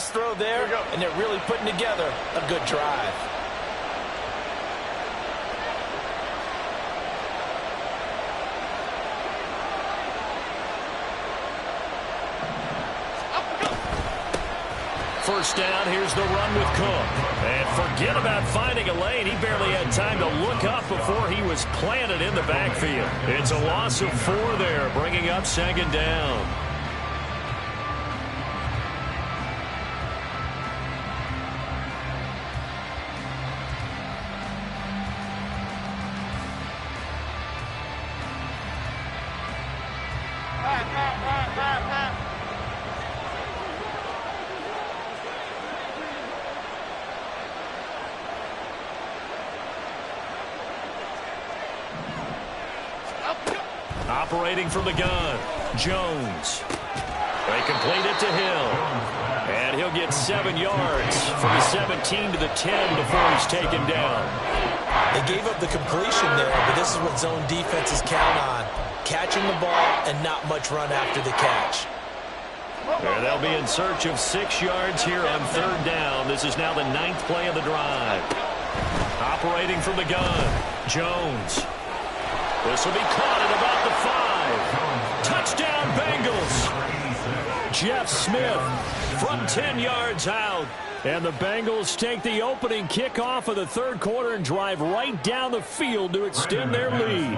Nice throw there, and they're really putting together a good drive. First down, here's the run with Cook. And forget about finding a lane. He barely had time to look up before he was planted in the backfield. It's a loss of 4 there, bringing up 2nd down. Operating from the gun, Jones. They complete it to Hill. And he'll get 7 yards from the 17 to the 10 before he's taken down. They gave up the completion there, but this is what zone defenses count on. Catching the ball and not much run after the catch. And they'll be in search of 6 yards here on 3rd down. This is now the 9th play of the drive. Operating from the gun, Jones. This will be caught at about the 5. Touchdown, Bengals. Jeff Smith from 10 yards out. And the Bengals take the opening kickoff of the 3rd quarter and drive right down the field to extend their lead.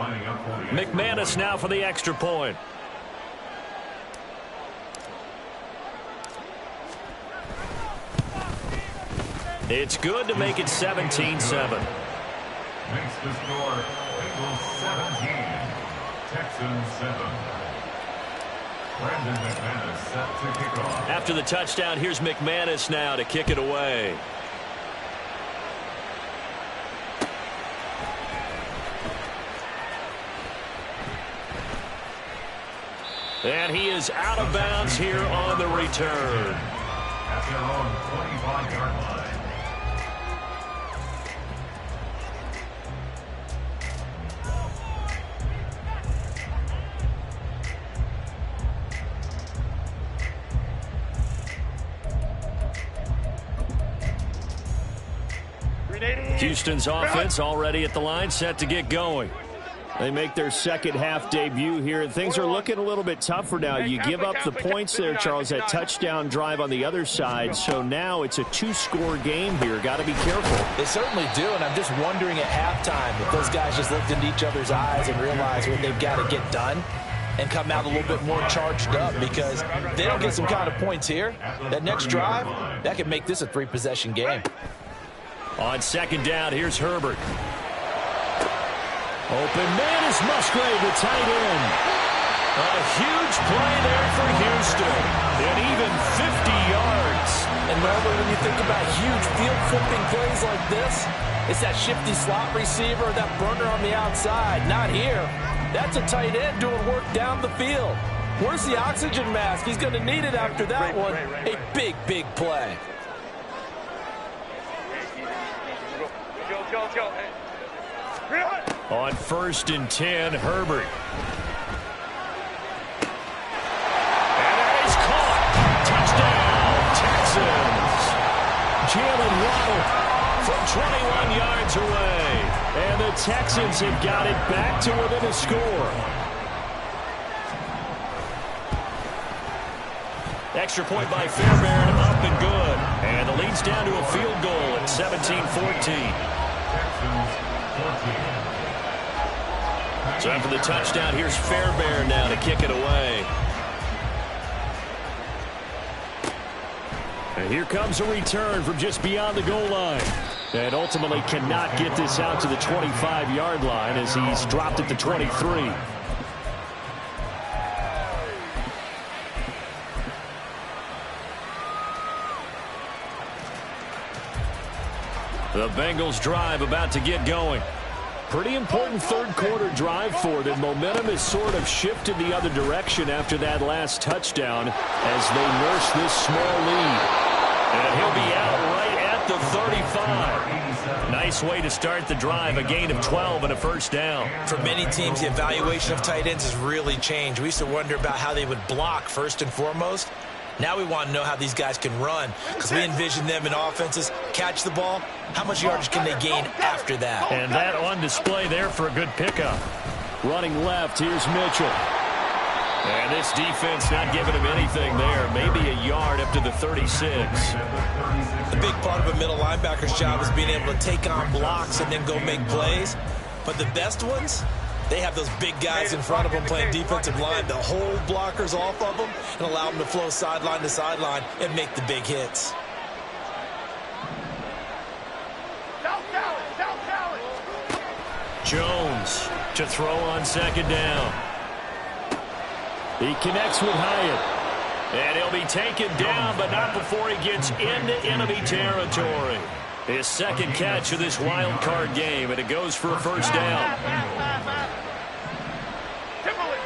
McManus now for the extra point. It's good to make it 17-7. Makes the score Bengals 17, Texans 7. Brandon McManus set to kick off. After the touchdown, here's McManus now to kick it away. And he is out of bounds here on the return. At their own 25-yard line. Houston's offense already at the line, set to get going. They make their second half debut here, and things are looking a little bit tougher now. You give up the points there, Charles, that touchdown drive on the other side. So now it's a 2-score game here. Got to be careful. They certainly do, and I'm just wondering at halftime if those guys just looked into each other's eyes and realized what they've got to get done and come out a little bit more charged up, because if they don't get some kind of points here, that next drive, that could make this a 3-possession game. On 2nd down, here's Herbert. Open man is Musgrave, the tight end. A huge play there for Houston. And even 50 yards. And normally when you think about huge field-flipping plays like this, it's that shifty slot receiver or that burner on the outside. Not here. That's a tight end doing work down the field. Where's the oxygen mask? He's going to need it after that one. A big, big play. Go. On 1st and 10, Herbert. And that is caught. Touchdown, Texans. Jalen Waddle from 21 yards away. And the Texans have got it back to within a score. Extra point by Fairbairn, up and good. And the lead's down to a field goal at 17-14. So after the touchdown, here's Fairbairn now to kick it away. And here comes a return from just beyond the goal line. And ultimately cannot get this out to the 25-yard line as he's dropped it to 23. The Bengals drive about to get going. Pretty important 3rd quarter drive for them. Momentum has sort of shifted the other direction after that last touchdown as they nurse this small lead. And he'll be out right at the 35. Nice way to start the drive, a gain of 12 and a 1st down. For many teams, the evaluation of tight ends has really changed. We used to wonder about how they would block first and foremost. Now we want to know how these guys can run, because we envision them in offenses catch the ball. How much yardage can they gain after that? And that on display there for a good pickup. Running left, here's Mitchell. And this defense not giving him anything there. Maybe a yard up to the 36. A big part of a middle linebacker's job is being able to take on blocks and then go make plays. But the best ones, they have those big guys in front of them playing defensive line to hold blockers off of them and allow them to flow sideline to sideline and make the big hits. Jones to throw on second down. He connects with Hyatt. And he'll be taken down, but not before he gets into enemy territory. His second catch of this wild card game, and it goes for a first down. Timberland.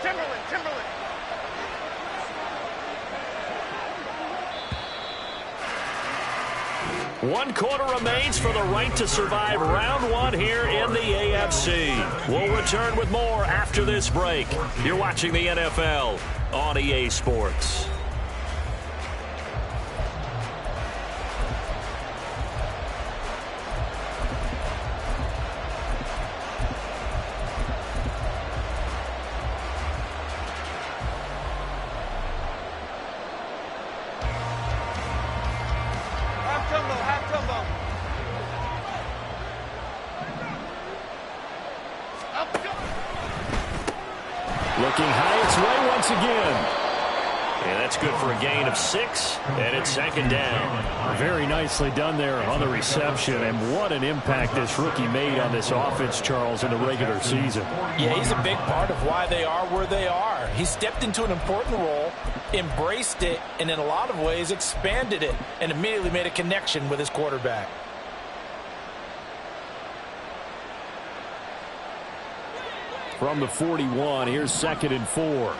1 quarter remains for the right to survive round 1 here in the AFC. We'll return with more after this break. You're watching the NFL on EA Sports. Looking Hyatt's way once again. And that's good for a gain of 6, and it's second down. Very nicely done there on the reception, and what an impact this rookie made on this offense, Charles, in the regular season. Yeah, he's a big part of why they are where they are. He stepped into an important role, embraced it, and in a lot of ways expanded it, and immediately made a connection with his quarterback. From the 41, here's 2nd and 4. And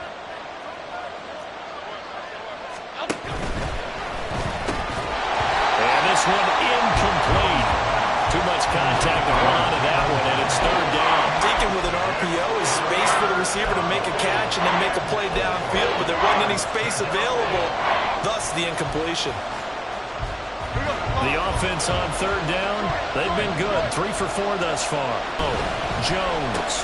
this one incomplete. Too much contact to hold on to that one, and it's third down. Deacon with an RPO is space for the receiver to make a catch and then make a play downfield, but there wasn't any space available, thus the incompletion. The offense on third down, they've been good. 3 for 4 thus far. Oh, Jones.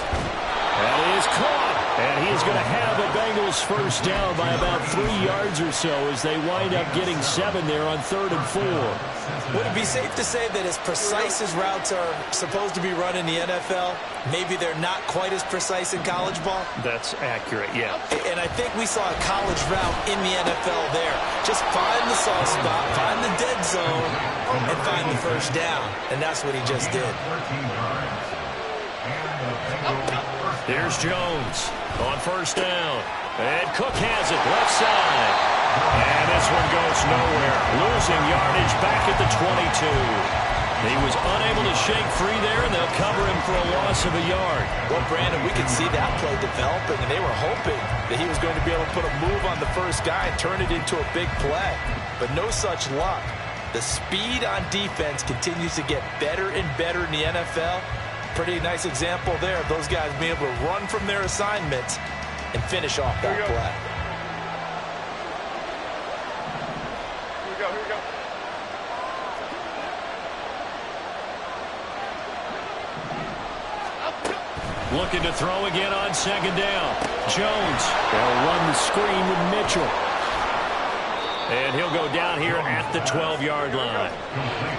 That is caught, and he is going to have a Bengals first down by about 3 yards or so as they wind up getting 7 there on 3rd and 4. Would it be safe to say that as precise as routes are supposed to be run in the NFL, maybe they're not quite as precise in college ball? That's accurate, yeah. And I think we saw a college route in the NFL there. Just find the soft spot, find the dead zone, and find the first down. And that's what he just did. Here's Jones on first down. And Cook has it left side. And this one goes nowhere. Losing yardage back at the 22. He was unable to shake free there, and they'll cover him for a loss of a yard. Well, Brandon, we could see that play developing, and they were hoping that he was going to be able to put a move on the first guy and turn it into a big play. But no such luck. The speed on defense continues to get better and better in the NFL. Pretty nice example there of those guys being able to run from their assignments and finish off that play. Here we go. Looking to throw again on second down. Jones. They'll run the screen with Mitchell. And he'll go down here at the 12-yard line.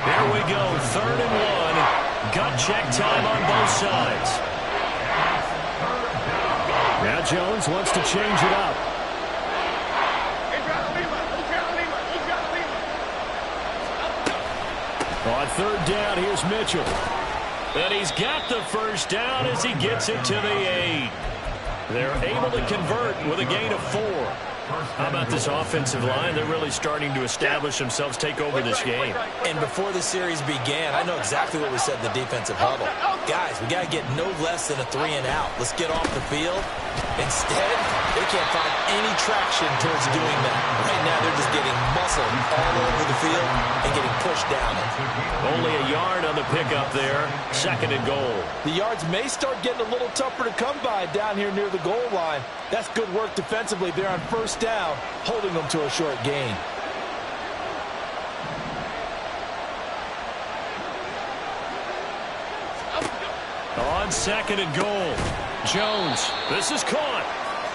Here we go, 3rd and 1. Gut check time on both sides. Now Jones wants to change it up. On 3rd down, here's Mitchell. And he's got the first down as he gets it to the 8. They're able to convert with a gain of 4. How about this offensive line? They're really starting to establish themselves, take over this game. And before the series began, I know exactly what we said in the defensive huddle. Guys, we got to get no less than a 3 and out. Let's get off the field Instead, they can't find any traction towards doing that. Right now, they're just getting muscled all over the field and getting pushed down it. Only a yard on the pickup there. 2nd and goal. The yards may start getting a little tougher to come by down here near the goal line. That's good work defensively there on 1st down, holding them to a short gain. On 2nd and goal, Jones. This is caught.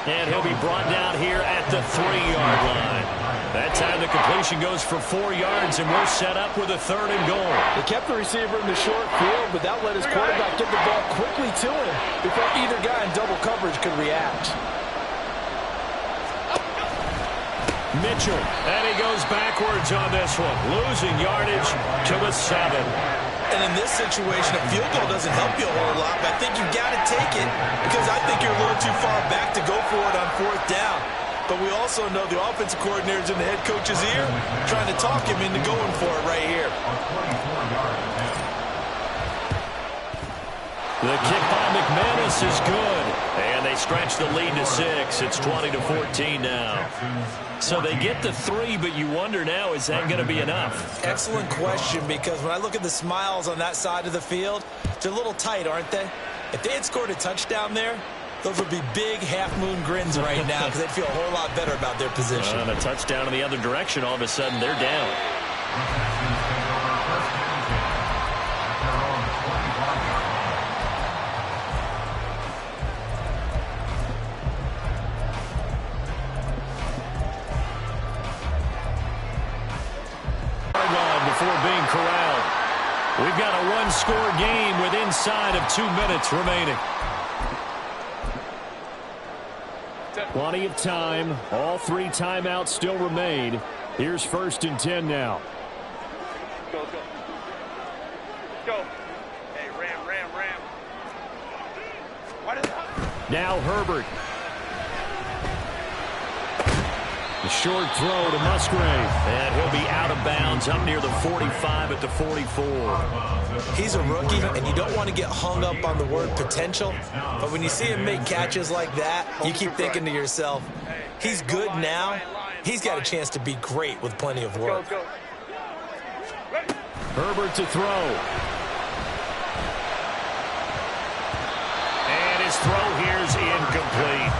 And he'll be brought down here at the 3-yard line. That time the completion goes for 4 yards, and we're set up with a 3rd and goal. They kept the receiver in the short field, but that let his quarterback get the ball quickly to him before either guy in double coverage could react. Mitchell, and he goes backwards on this one, losing yardage to the 7. And in this situation, a field goal doesn't help you a whole lot, but I think you've got to take it because I think you're a little too far back to go for it on 4th down. But we also know the offensive coordinator's in the head coach's ear, trying to talk him into going for it right here. The kick by McManus is good. And they stretch the lead to 6. It's 20-14 now. So they get the 3, but you wonder now, is that going to be enough? Excellent question, because when I look at the smiles on that side of the field, they're a little tight, aren't they? If they had scored a touchdown there, those would be big half-moon grins right now because they'd feel a whole lot better about their position. And a touchdown in the other direction, all of a sudden they're down. Before being corralled. We've got a one-score game with inside of 2 minutes remaining. Plenty of time. All 3 timeouts still remain. Here's 1st and 10 now. Go, go. Go. Hey, ram. What is that? Now Herbert. The short throw to Musgrave. And he'll be out of bounds up near the 45 at the 44. He's a rookie, and you don't want to get hung up on the word potential. But when you see him make catches like that, you keep thinking to yourself, he's good now. He's got a chance to be great with plenty of work. Herbert to throw. And his throw here is incomplete.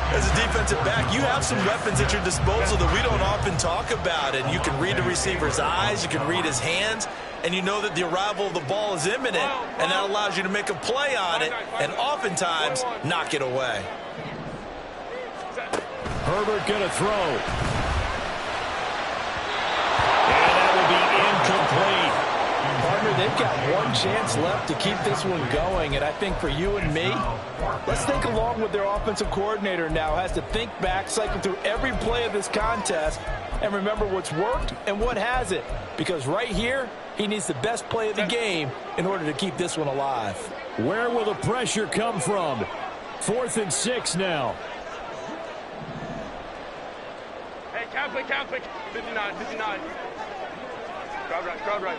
As a defensive back, you have some weapons at your disposal that we don't often talk about. And you can read the receiver's eyes, you can read his hands, and you know that the arrival of the ball is imminent, and that allows you to make a play on it and oftentimes knock it away. Herbert going to throw. And that will be incomplete. Partner, they've got one chance left to keep this one going, and I think for you and me, let's think along with their offensive coordinator now. Has to think back, cycle through every play of this contest, and remember what's worked and what hasn't. Because right here, he needs the best play of the game in order to keep this one alive. Where will the pressure come from? 4th and 6 now. Hey, count quick. 59. Crowd right.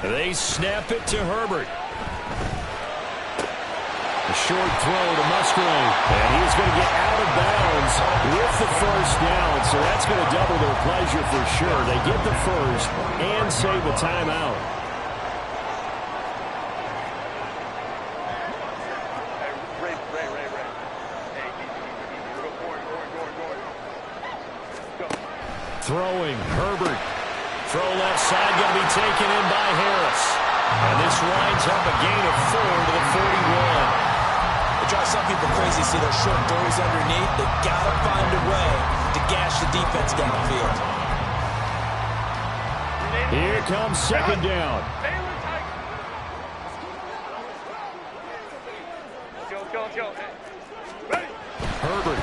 They snap it to Herbert. A short throw to Musgrave. And he's going to get out of bounds with the 1st down. So that's going to double their pleasure for sure. They get the 1st and save a timeout. Ray. Hey, go. Throwing, Herbert. Throw left side, going to be taken in by Harris. And this winds up a gain of 4 to the 41. It drives some people crazy to see those short throws underneath. They've got to find a way to gash the defense downfield. Here comes 2nd down. Let's go. Ready? Herbert.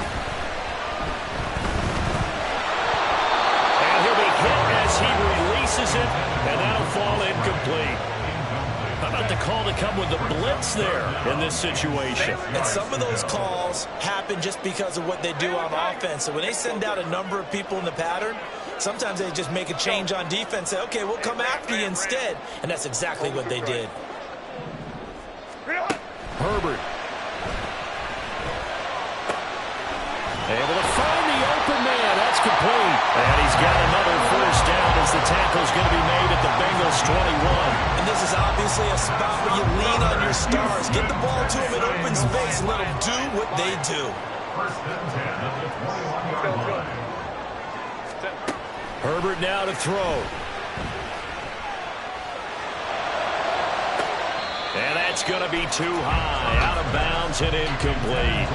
And he'll be hit as he releases it, and that'll fall incomplete. How about the call to come with the blitz there in this situation? And some of those calls happen just because of what they do on offense. So when they send out a number of people in the pattern, sometimes they just make a change on defense, say, okay, we'll come after you instead. And that's exactly what they did. Herbert. Able to find the open man. That's complete. And he's got another first down as the tackle's going to be made at the Bengals 21. And this is obviously a spot where you lean on your stars. Get the ball to them in open space and let them do what they do. First and 10 at the 21-yard line. Herbert now to throw. And that's going to be too high. Out of bounds and incomplete.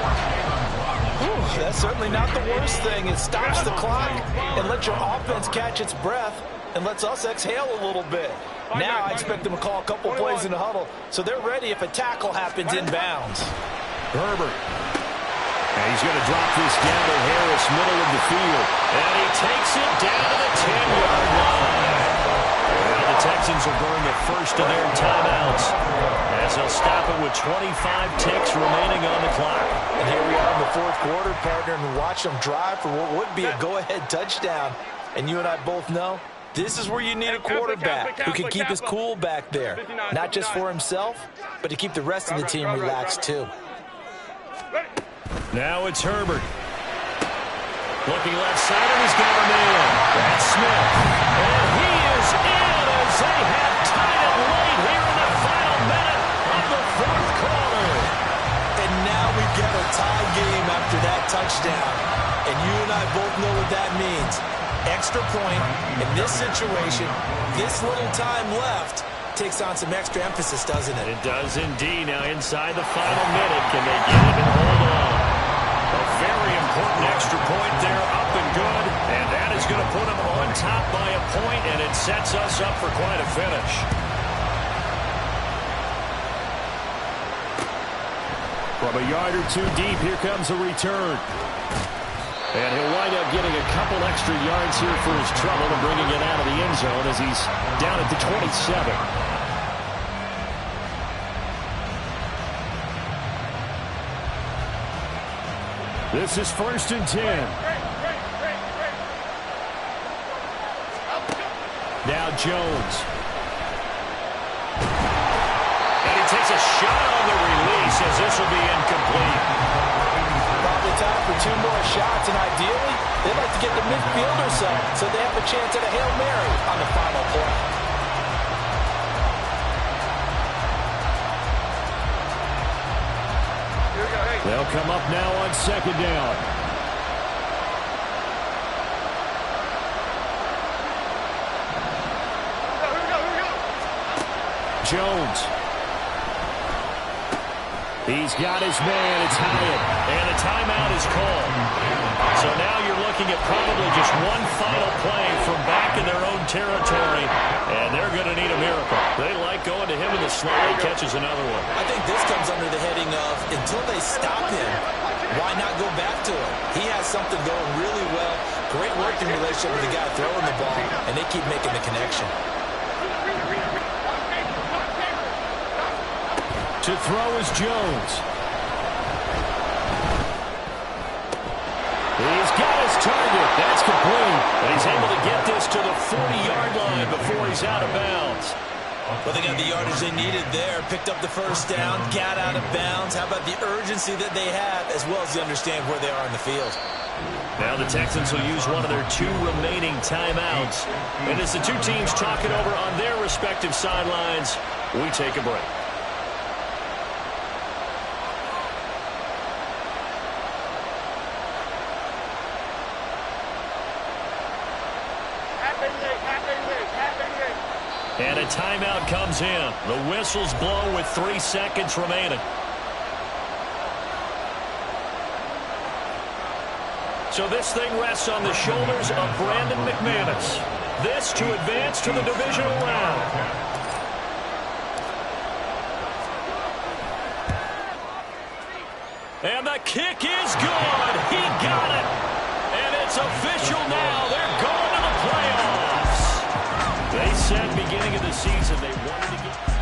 Whew, that's certainly not the worst thing. It stops the clock and lets your offense catch its breath and lets us exhale a little bit. Now I expect them to call a couple plays in the huddle so they're ready if a tackle happens inbounds. Herbert. And he's going to drop this down to Harris, middle of the field. And he takes it down to the 10-yard line. Now the Texans will burn the first of their timeouts as they'll stop it with 25 ticks remaining on the clock. And here we are in the fourth quarter, partner, and watch them drive for what would be a go-ahead touchdown. And you and I both know this is where you need a quarterback who can keep his cool back there. Not just for himself, but to keep the rest of the team relaxed too. Now it's Herbert. Looking left side, and he's got him in. That's Smith. And he is in as they have tied it late here in the final minute of the fourth quarter. And now we've got a tie game after that touchdown. And you and I both know what that means. Extra point in this situation, this little time left, takes on some extra emphasis, doesn't it? It does indeed. Now inside the final minute, can they get it and hold on? A very important extra point there, up and good. And that is going to put them on top by a point, and it sets us up for quite a finish. From a yard or two deep, here comes a return. And he'll wind up getting a couple extra yards here for his trouble and bringing it out of the end zone as he's down at the 27. This is first and 10. Now Jones. And he takes a shot on the release as this will be incomplete. Probably time for two more shots, and ideally, they'd like to get the midfield or so they have a chance at a Hail Mary on the final play. They'll come up now on second down. Jones. He's got his man. It's Hyatt. And a timeout is called. So now you're looking at probably just one final play from back in their own territory. And they're going to need a miracle. They like going to him in the slot. He catches another one. I think this comes under the heading of until they stop him, why not go back to him? He has something going really well. Great working relationship with the guy throwing the ball, and they keep making the connection. To throw is Jones. He's got his target. That's complete. And he's able to get this to the 40-yard line before he's out of bounds. Well, they got the yardage they needed there. Picked up the first down, got out of bounds. How about the urgency that they have, as well as they understand where they are in the field? Now the Texans will use one of their two remaining timeouts. And as the two teams talk it over on their respective sidelines, we take a break. And a timeout comes in. The whistles blow with 3 seconds remaining. So this thing rests on the shoulders of Brandon McManus. This to advance to the divisional round. And the kick is good. He got it. And it's official now. They're going to the playoffs. They said beginning of the season they wanted to get...